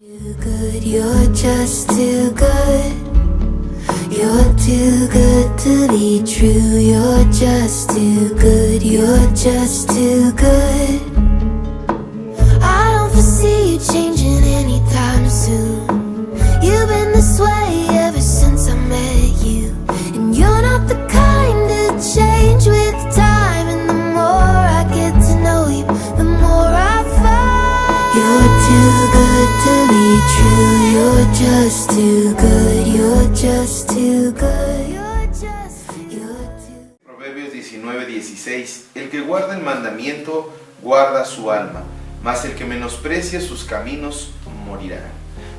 Too good, you're just too good. You're too good to be true. You're just too good. You're just too good. I don't foresee you changing anytime soon. You've been this way ever since I met you. And you're not the kind to change with time. And the more I get to know you, the more I find you're too good to be true. You're just too good. You're just too good. You're too. Proverbios 19:16. El que guarda el mandamiento guarda su alma, mas el que menosprecia sus caminos morirá.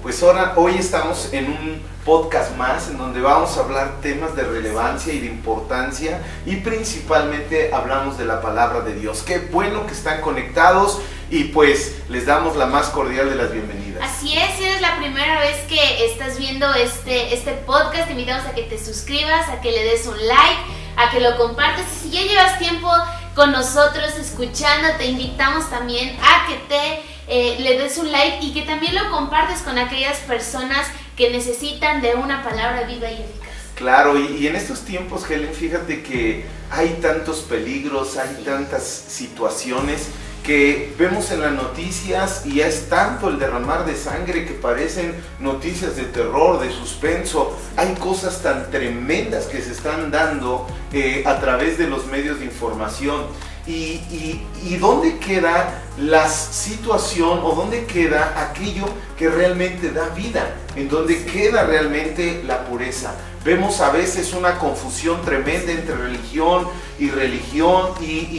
Pues hoy estamos en un podcast más en donde vamos a hablar temas de relevancia y de importancia, y principalmente hablamos de la palabra de Dios. Qué bueno que están conectados y pues les damos la más cordial de las bienvenidas. Así es, si eres la primera vez que estás viendo este podcast, te invitamos a que te suscribas, a que le des un like, a que lo compartas. Y si ya llevas tiempo con nosotros escuchando, te invitamos también a que le des un like y que también lo compartes con aquellas personas que necesitan de una palabra viva y eficaz. Claro, y en estos tiempos, Helen, fíjate que hay tantos peligros, hay tantas situaciones que vemos en las noticias, y es tanto el derramar de sangre que parecen noticias de terror, de suspenso. Hay cosas tan tremendas que se están dando a través de los medios de información. ¿Y dónde queda la situación, o dónde queda aquello que realmente da vida? ¿En dónde queda realmente la pureza? Vemos a veces una confusión tremenda entre religión y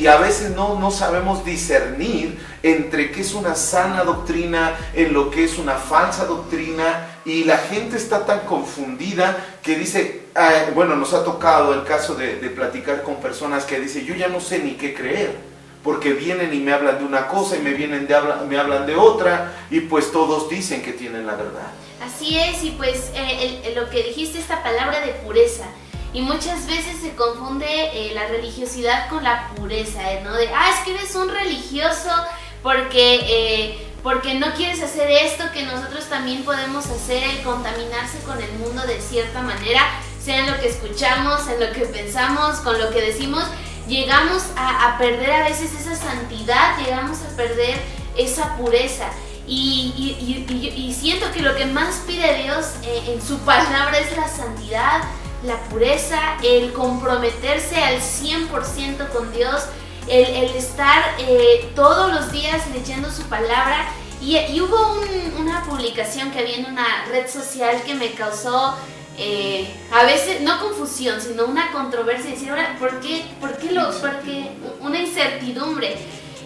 a veces no sabemos discernir entre qué es una sana doctrina, en lo que es una falsa doctrina, y la gente está tan confundida que dice, bueno, nos ha tocado el caso de platicar con personas que dicen, yo ya no sé ni qué creer, porque vienen y me hablan de una cosa y me hablan de otra, y pues todos dicen que tienen la verdad. Así es, y pues lo que dijiste, esta palabra de pureza, y muchas veces se confunde la religiosidad con la pureza, ¿no? Es que eres un religioso porque no quieres hacer esto que nosotros también podemos hacer, el contaminarse con el mundo de cierta manera, sea en lo que escuchamos, en lo que pensamos, con lo que decimos. Llegamos a perder a veces esa santidad, llegamos a perder esa pureza. Y siento que lo que más pide Dios en su palabra es la santidad, la pureza, el comprometerse al 100% con Dios, el estar todos los días leyendo su palabra. Y hubo una publicación que había en una red social que me causó a veces, no confusión, sino una controversia, decir, ahora, ¿por qué una incertidumbre?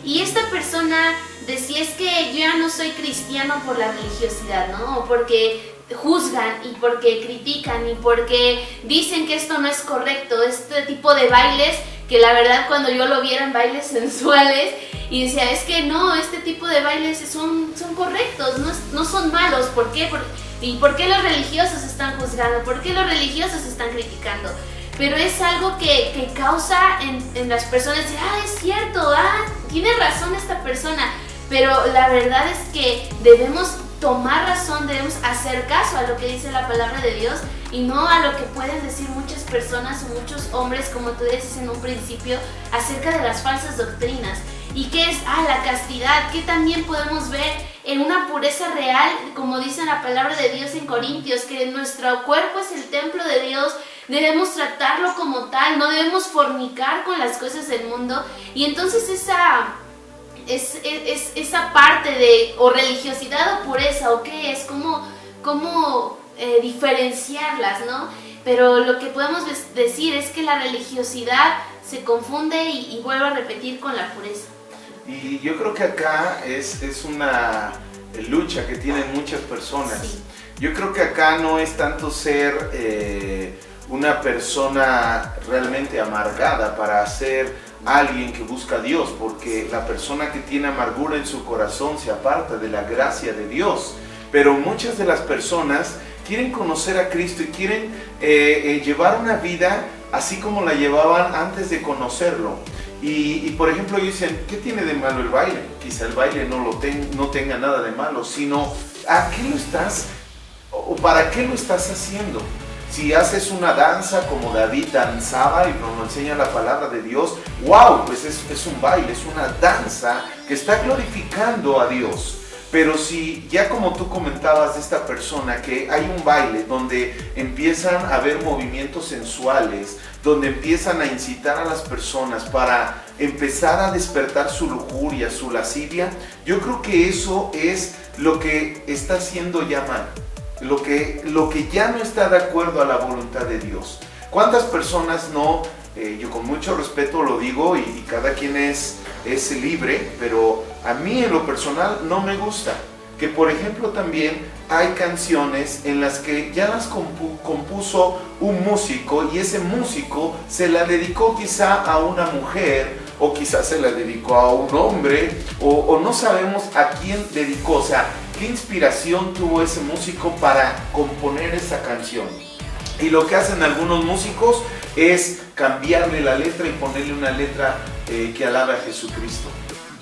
Y esta persona decía, es que yo ya no soy cristiano por la religiosidad, ¿no? O porque juzgan, y porque critican, y porque dicen que esto no es correcto, este tipo de bailes, que la verdad cuando yo lo vi eran bailes sensuales, y decía, es que no, este tipo de bailes son correctos, no son malos. ¿Por qué? ¿Y por qué los religiosos están juzgando? ¿Por qué los religiosos están criticando? Pero es algo que causa en las personas, es cierto, tiene razón esta persona, pero la verdad es que debemos tomar razón, debemos hacer caso a lo que dice la palabra de Dios, y no a lo que pueden decir muchas personas o muchos hombres, como tú dices en un principio, acerca de las falsas doctrinas. ¿Y qué es? La castidad, que también podemos ver en una pureza real, como dice la palabra de Dios en Corintios, que nuestro cuerpo es el templo de Dios. Debemos tratarlo como tal, no debemos fornicar con las cosas del mundo. Y entonces esa parte de o religiosidad o pureza, o qué es, cómo diferenciarlas, ¿no? Pero lo que podemos decir es que la religiosidad se confunde y vuelvo a repetir con la pureza. Y yo creo que acá es una lucha que tienen muchas personas. Sí. Yo creo que acá no es tanto ser una persona realmente amargada para ser alguien que busca a Dios, porque la persona que tiene amargura en su corazón se aparta de la gracia de Dios. Pero muchas de las personas quieren conocer a Cristo y quieren llevar una vida así como la llevaban antes de conocerlo. Y por ejemplo, dicen, ¿qué tiene de malo el baile? Quizá el baile no tenga nada de malo, sino ¿a qué lo estás o para qué lo estás haciendo? Si haces una danza como David danzaba y nos lo enseña la palabra de Dios, wow, pues es un baile, es una danza que está glorificando a Dios. Pero si ya como tú comentabas de esta persona, que hay un baile donde empiezan a haber movimientos sensuales, donde empiezan a incitar a las personas para empezar a despertar su lujuria, su lascivia, yo creo que eso es lo que está haciendo ya mal. Lo que ya no está de acuerdo a la voluntad de Dios. ¿Cuántas personas no, yo con mucho respeto lo digo y cada quien es libre, pero a mí en lo personal no me gusta que, por ejemplo, también hay canciones en las que ya las compuso un músico y ese músico se la dedicó quizá a una mujer o quizás se la dedicó a un hombre o no sabemos a quién dedicó, o sea, qué inspiración tuvo ese músico para componer esa canción. Y lo que hacen algunos músicos es cambiarle la letra y ponerle una letra que alabe a Jesucristo.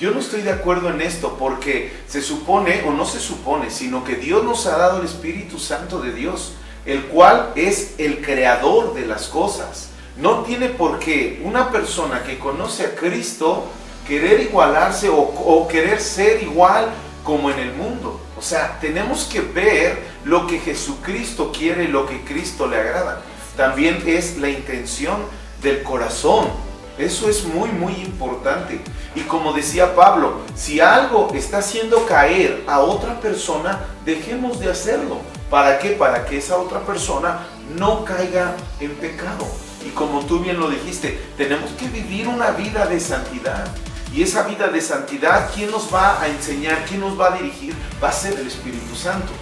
Yo no estoy de acuerdo en esto porque se supone, o no se supone, sino que Dios nos ha dado el Espíritu Santo de Dios, el cual es el creador de las cosas. No tiene por qué una persona que conoce a Cristo querer igualarse o querer ser igual como en el mundo. O sea, tenemos que ver lo que Jesucristo quiere y lo que Cristo le agrada. También es la intención del corazón. Eso es muy, muy importante. Y como decía Pablo, si algo está haciendo caer a otra persona, dejemos de hacerlo. ¿Para qué? Para que esa otra persona no caiga en pecado. Y como tú bien lo dijiste, tenemos que vivir una vida de santidad. Y esa vida de santidad, ¿quién nos va a enseñar? ¿Quién nos va a dirigir? Va a ser el Espíritu Santo.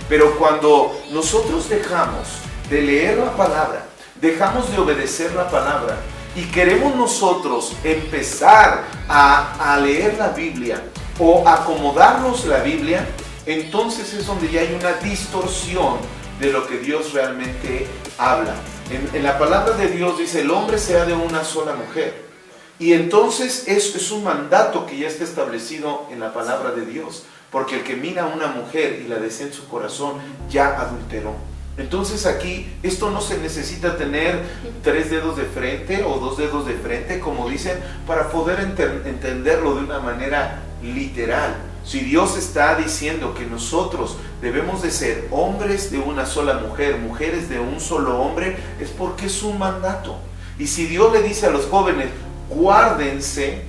Pero cuando nosotros dejamos de leer la palabra, dejamos de obedecer la palabra y queremos nosotros empezar a leer la Biblia o acomodarnos la Biblia, entonces es donde ya hay una distorsión de lo que Dios realmente habla. En la palabra de Dios dice, el hombre sea de una sola mujer. Y entonces es un mandato que ya está establecido en la palabra de Dios, porque el que mira a una mujer y la desea en su corazón ya adulteró. Entonces aquí esto no se necesita tener 3 dedos de frente o 2 dedos de frente, como dicen, para poder entenderlo de una manera literal. Si Dios está diciendo que nosotros debemos de ser hombres de una sola mujer, mujeres de un solo hombre, es porque es un mandato. Y si Dios le dice a los jóvenes, guárdense,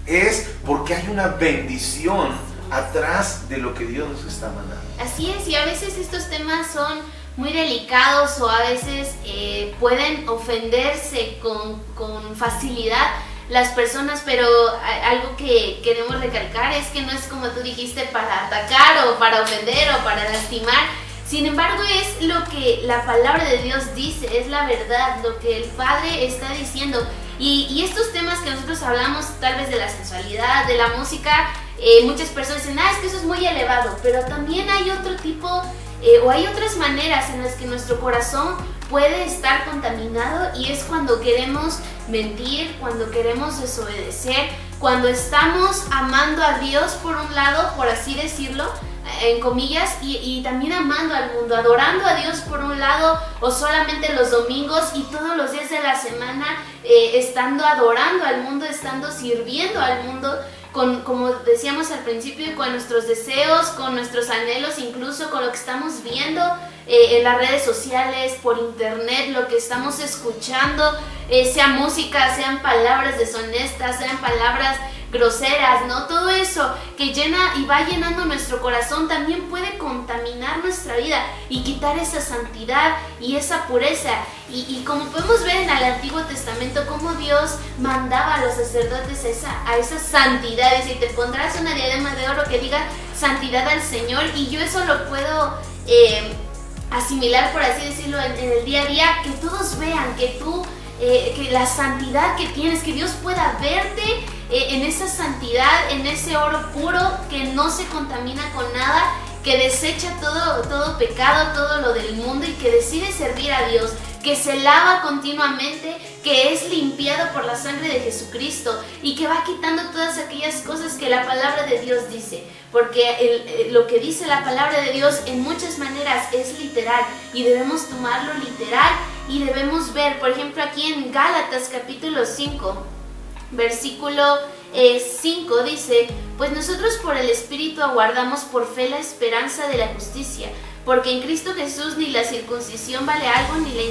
es porque hay una bendición atrás de lo que Dios nos está mandando. Así es, y a veces estos temas son muy delicados o a veces pueden ofenderse con facilidad las personas, pero algo que queremos recalcar es que no es como tú dijiste para atacar o para ofender o para lastimar. Sin embargo, es lo que la palabra de Dios dice, es la verdad, lo que el Padre está diciendo. Y estos temas que nosotros hablamos, tal vez de la sensualidad, de la música, muchas personas dicen, es que eso es muy elevado, pero también hay otro tipo, o hay otras maneras en las que nuestro corazón puede estar contaminado, y es cuando queremos mentir, cuando queremos desobedecer, cuando estamos amando a Dios por un lado, por así decirlo, en comillas, y también amando al mundo, adorando a Dios por un lado, o solamente los domingos y todos los días de la semana estando adorando al mundo, estando sirviendo al mundo, como decíamos al principio, con nuestros deseos, con nuestros anhelos, incluso con lo que estamos viendo en las redes sociales, por internet, lo que estamos escuchando, sea música, sean palabras deshonestas, sean palabras groseras, ¿no? Todo eso que llena y va llenando nuestro corazón también puede contaminar nuestra vida y quitar esa santidad y esa pureza. Y como podemos ver en el Antiguo Testamento, cómo Dios mandaba a los sacerdotes a esa santidad. Dice, te pondrás una diadema de oro que diga santidad al Señor, y yo eso lo puedo asimilar, por así decirlo, en el día a día, que todos vean que tú, que la santidad que tienes, que Dios pueda verte en esa santidad, en ese oro puro que no se contamina con nada, que desecha todo pecado, todo lo del mundo, y que decide servir a Dios, que se lava continuamente, que es limpiado por la sangre de Jesucristo y que va quitando todas aquellas cosas que la palabra de Dios dice. Porque lo que dice la palabra de Dios en muchas maneras es literal y debemos tomarlo literal y debemos ver, por ejemplo, aquí en Gálatas capítulo 5, versículo 5 dice: pues nosotros por el Espíritu aguardamos por fe la esperanza de la justicia, porque en Cristo Jesús ni la circuncisión vale algo ni la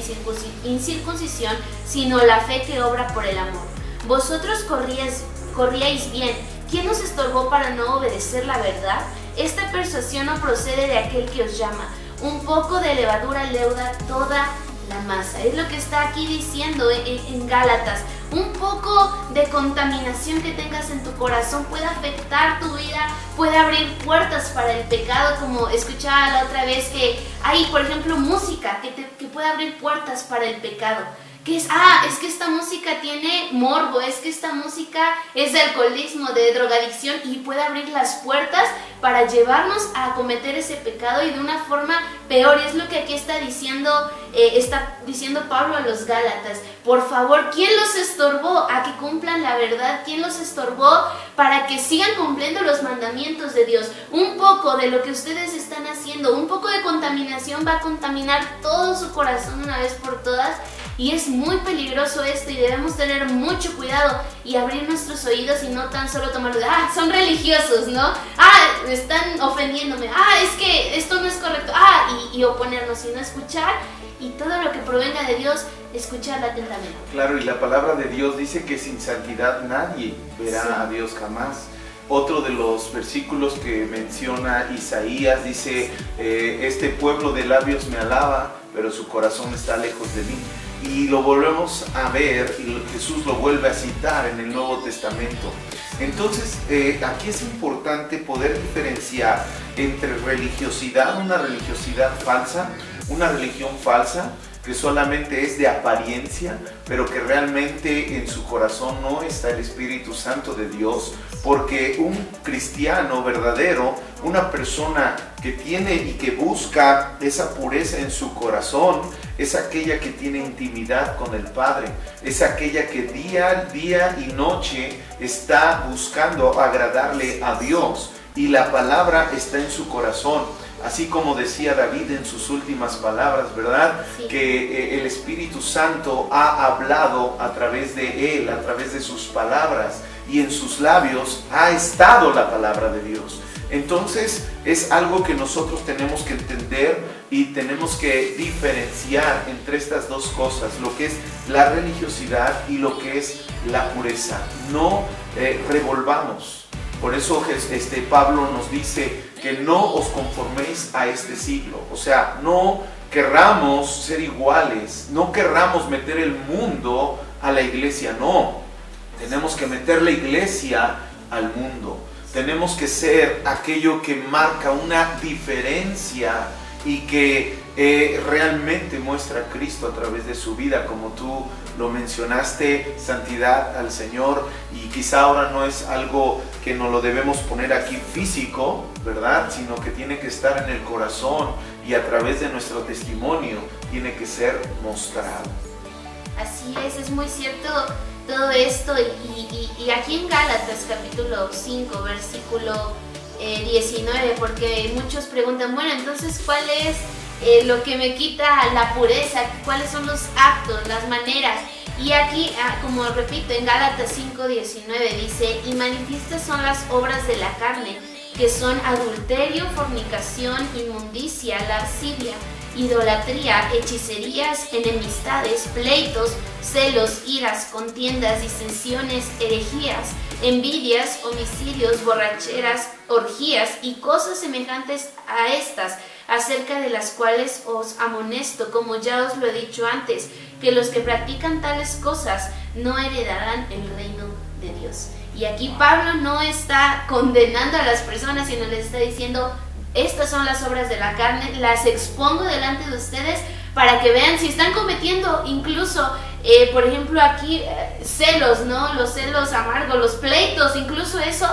incircuncisión, sino la fe que obra por el amor. Vosotros corríais bien. ¿Quién os estorbó para no obedecer la verdad? Esta persuasión no procede de aquel que os llama. Un poco de levadura leuda toda la masa. Es lo que está aquí diciendo en Gálatas. Un poco de contaminación que tengas en tu corazón puede afectar tu vida, puede abrir puertas para el pecado, como escuchaba la otra vez que hay, por ejemplo, música que puede abrir puertas para el pecado. Que es que esta música tiene morbo, es que esta música es de alcoholismo, de drogadicción, y puede abrir las puertas para llevarnos a cometer ese pecado y de una forma peor. Y es lo que aquí está diciendo Pablo a los Gálatas. Por favor, ¿quién los estorbó a que cumplan la verdad? ¿Quién los estorbó para que sigan cumpliendo los mandamientos de Dios? Un poco de lo que ustedes están haciendo, un poco de contaminación va a contaminar todo su corazón una vez por todas. Y es muy peligroso esto y debemos tener mucho cuidado y abrir nuestros oídos y no tan solo tomarlo de, son religiosos, ¿no? Están ofendiéndome, es que esto no es correcto, y oponernos, sino escuchar y todo lo que provenga de Dios, escucharla atentamente. Claro, y la palabra de Dios dice que sin santidad nadie verá a Dios jamás. Otro de los versículos que menciona Isaías dice, este pueblo de labios me alaba, pero su corazón está lejos de mí. Y lo volvemos a ver y Jesús lo vuelve a citar en el Nuevo Testamento. Entonces, aquí es importante poder diferenciar entre religiosidad, una religiosidad falsa, una religión falsa que solamente es de apariencia, pero que realmente en su corazón no está el Espíritu Santo de Dios, porque un cristiano verdadero, una persona que tiene y que busca esa pureza en su corazón, es aquella que tiene intimidad con el Padre, es aquella que día y noche está buscando agradarle a Dios y la palabra está en su corazón. Así como decía David en sus últimas palabras, ¿verdad? Sí. Que el Espíritu Santo ha hablado a través de él, a través de sus palabras, y en sus labios ha estado la palabra de Dios. Entonces es algo que nosotros tenemos que entender y tenemos que diferenciar entre estas dos cosas, lo que es la religiosidad y lo que es la pureza. No revolvamos. Por eso Pablo nos dice que no os conforméis a este siglo. O sea, no querramos ser iguales, no querramos meter el mundo a la iglesia, no. Tenemos que meter la iglesia al mundo. Tenemos que ser aquello que marca una diferencia y que realmente muestra a Cristo a través de su vida, como tú lo mencionaste, santidad al Señor, y quizá ahora no es algo que nos lo debemos poner aquí físico, ¿verdad? Sino que tiene que estar en el corazón y a través de nuestro testimonio tiene que ser mostrado. Así es muy cierto todo esto, y aquí en Gálatas capítulo 5 versículo 19, porque muchos preguntan, bueno, entonces ¿cuál es lo que me quita la pureza? ¿Cuáles son los actos, las maneras? Y aquí, como repito, en Gálatas 5:19 dice, y manifiestas son las obras de la carne, que son adulterio, fornicación, inmundicia, lascivia, idolatría, hechicerías, enemistades, pleitos, celos, iras, contiendas, disensiones, herejías, envidias, homicidios, borracheras, orgías y cosas semejantes a estas, acerca de las cuales os amonesto, como ya os lo he dicho antes, que los que practican tales cosas no heredarán el reino de Dios. Y aquí Pablo no está condenando a las personas, sino les está diciendo, estas son las obras de la carne, las expongo delante de ustedes para que vean si están cometiendo incluso, por ejemplo aquí, celos, ¿no? Los celos amargos, los pleitos, incluso eso,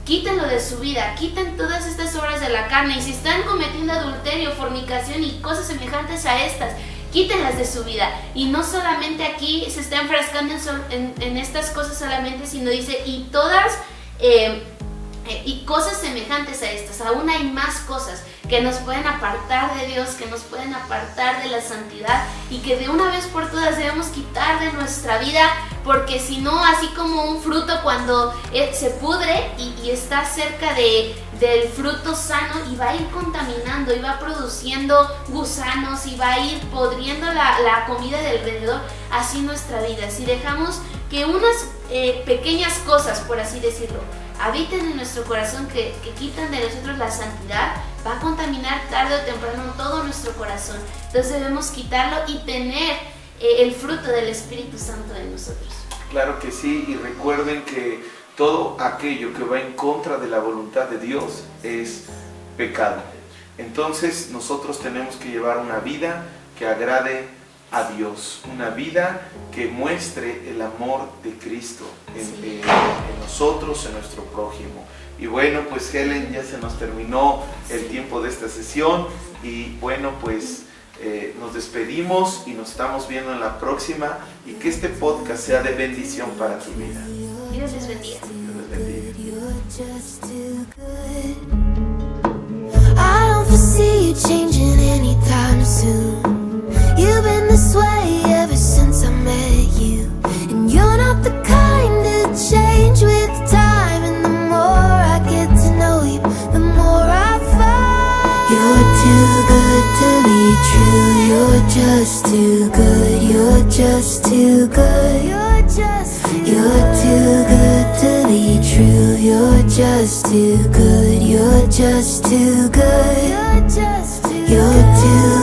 quítenlo de su vida, quiten todas estas obras de la carne. Y si están cometiendo adulterio, fornicación y cosas semejantes a estas, quítenlas de su vida. Y no solamente aquí se está enfrascando en estas cosas solamente, sino dice, y todas y cosas semejantes a estas. Aún hay más cosas que nos pueden apartar de Dios, que nos pueden apartar de la santidad, y que de una vez por todas debemos quitar de nuestra vida, porque si no, así como un fruto cuando se pudre y está cerca del fruto sano, y va a ir contaminando, y va produciendo gusanos, y va a ir podriendo la comida de alrededor, así nuestra vida. Si dejamos que unas pequeñas cosas, por así decirlo, habiten en nuestro corazón, que quitan de nosotros la santidad, va a contaminar tarde o temprano todo nuestro corazón. Entonces debemos quitarlo y tener el fruto del Espíritu Santo en nosotros. Claro que sí, y recuerden que todo aquello que va en contra de la voluntad de Dios es pecado. Entonces nosotros tenemos que llevar una vida que agrade a Dios, una vida que muestre el amor de Cristo en nosotros, en nuestro prójimo. Y bueno, pues Helen, ya se nos terminó el tiempo de esta sesión, y bueno, pues nos despedimos y nos estamos viendo en la próxima, y que este podcast sea de bendición para tu vida. Dios les bendiga. Dios les bendiga. You're just too good. I don't foresee you changing anytime soon. You've been this way ever since I met you, and you're not the kind to change with time. And the more I get to know you, the more I find you're too good to be true. You're just too good. You're just too good. You're too good to be true. You're just too good. You're just too good. You're too